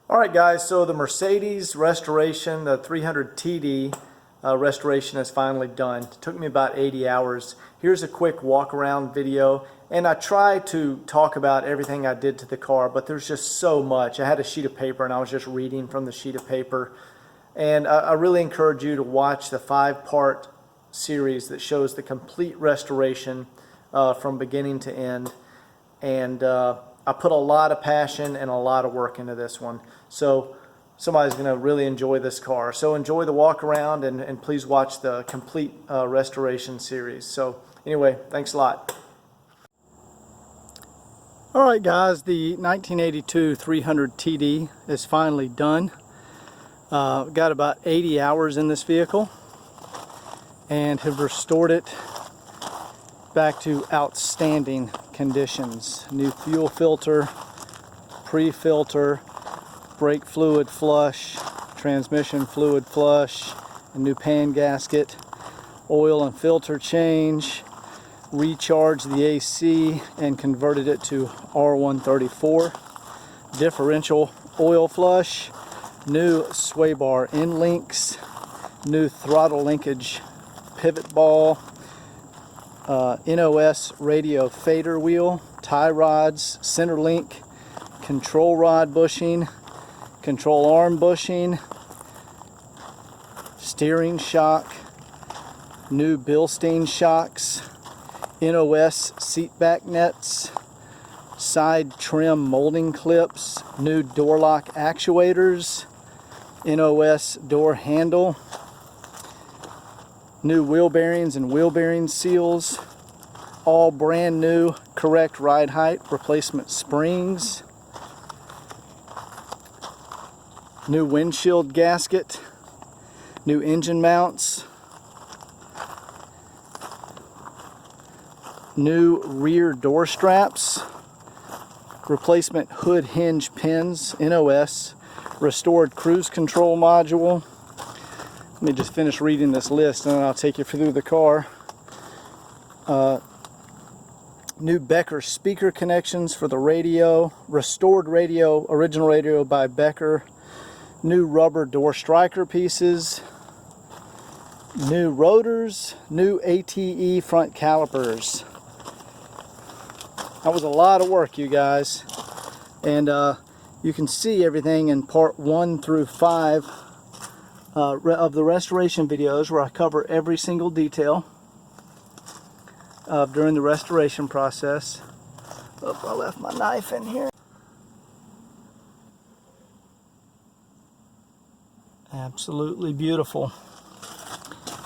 Alright guys, so the Mercedes restoration, the 300 TD restoration is finally done. It took me about 80 hours. Here's a quick walk around video, and I tried to talk about everything I did to the car, but there's just so much. I had a sheet of paper and I was just reading from the sheet of paper, and I really encourage you to watch the 5-part series that shows the complete restoration from beginning to end. And I put a lot of passion and a lot of work into this one. So somebody's going to really enjoy this car. So enjoy the walk around, and please watch the complete restoration series. So anyway, thanks a lot. Alright guys, the 1982 300 TD is finally done. Got about 80 hours in this vehicle and have restored it back to outstanding conditions. New fuel filter, pre-filter, brake fluid flush, transmission fluid flush, a new pan gasket, oil and filter change, recharged the AC and converted it to R134, differential oil flush, new sway bar end links, new throttle linkage pivot ball, NOS radio fader wheel, tie rods, center link, control rod bushing, control arm bushing, steering shock, new Bilstein Shocks, NOS seat back nets, side trim molding clips, new door lock actuators, NOS door handle, new wheel bearings and wheel bearing seals, all brand new correct ride height replacement springs, new windshield gasket, new engine mounts, new rear door straps, replacement hood hinge pins, NOS, restored cruise control module. Let me just finish reading this list and then I'll take you through the car. New Becker speaker connections for the radio, restored radio, original radio by Becker, new rubber door striker pieces, new rotors, new ATE Front Calipers. That was a lot of work, you guys, and you can see everything in part 1 through 5 of the restoration videos, where I cover every single detail during the restoration process. Oh, I left my knife in here. Absolutely beautiful.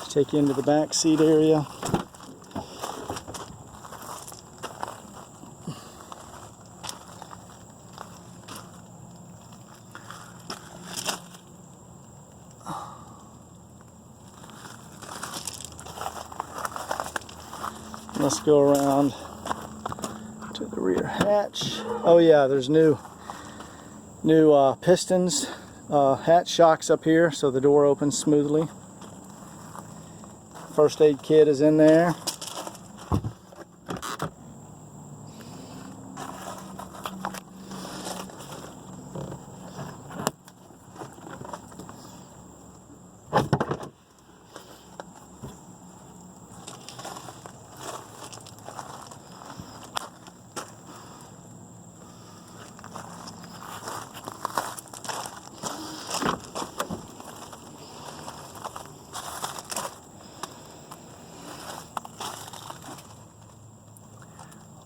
Take you into the back seat area. Let's go around to the rear hatch. Oh yeah, there's new pistons, hatch shocks up here so the door opens smoothly. First aid kit is in there.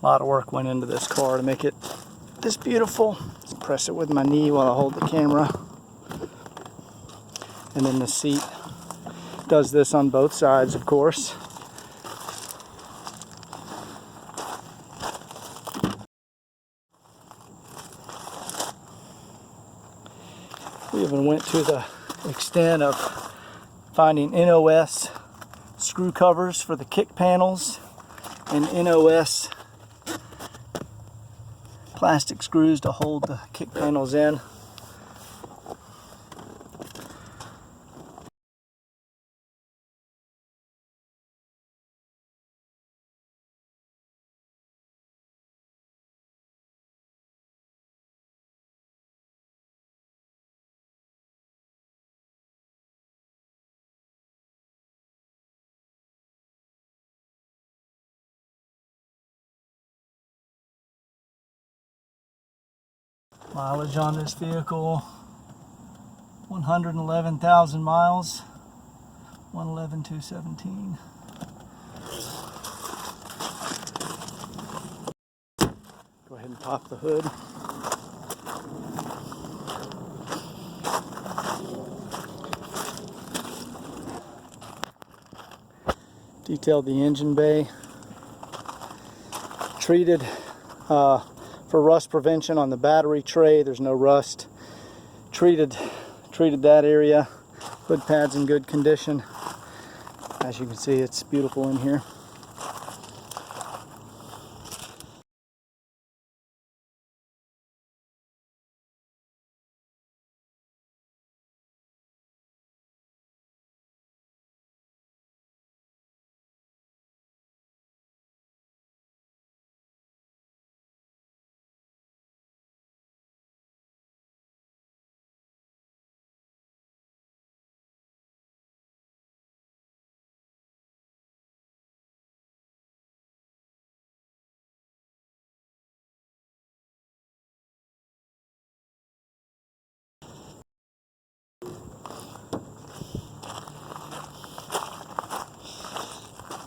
A lot of work went into this car to make it this beautiful. Just press it with my knee while I hold the camera. And then the seat does this on both sides, of course. We even went to the extent of finding NOS screw covers for the kick panels and NOS plastic screws to hold the kick panels in. Mileage on this vehicle, 111,000 miles, 111,217. Go ahead and pop the hood. Detailed the engine bay. Treated for rust prevention on the battery tray. There's no rust. Treated that area. Hood pad's in good condition. As you can see, it's beautiful in here.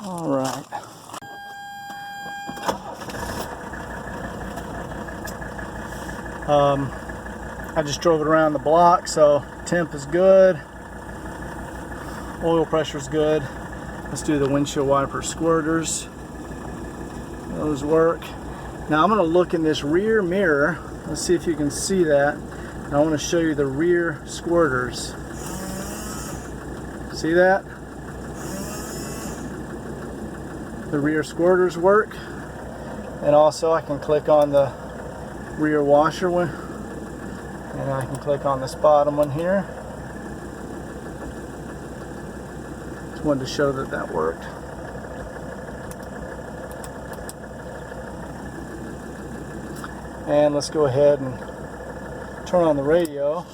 All right. I just drove it around the block, so temp is good, oil pressure is good. Let's do the windshield wiper squirters. Those work. Now I'm going to look in this rear mirror. Let's see if you can see that. And I want to show you the rear squirters. See that? The rear squirters work. And also I can click on the rear washer one, and I can click on this bottom one here. Just wanted to show that that worked. And let's go ahead and turn on the radio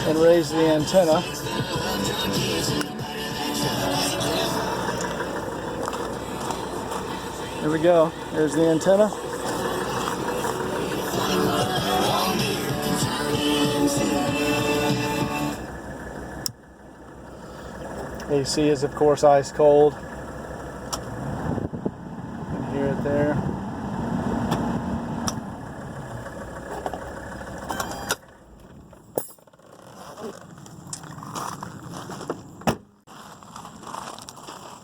and raise the antenna. There we go. There's the antenna. AC is of course ice cold. You can hear it there.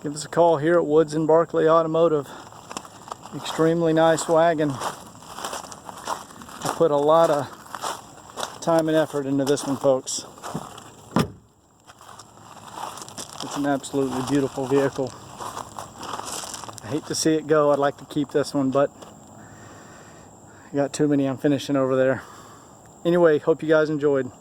Give us a call here at Woods and Barclay Automotive. Extremely nice wagon. I put a lot of time and effort into this one, folks. It's an absolutely beautiful vehicle. I hate to see it go. I'd like to keep this one, but I got too many I'm finishing over there. Anyway, hope you guys enjoyed.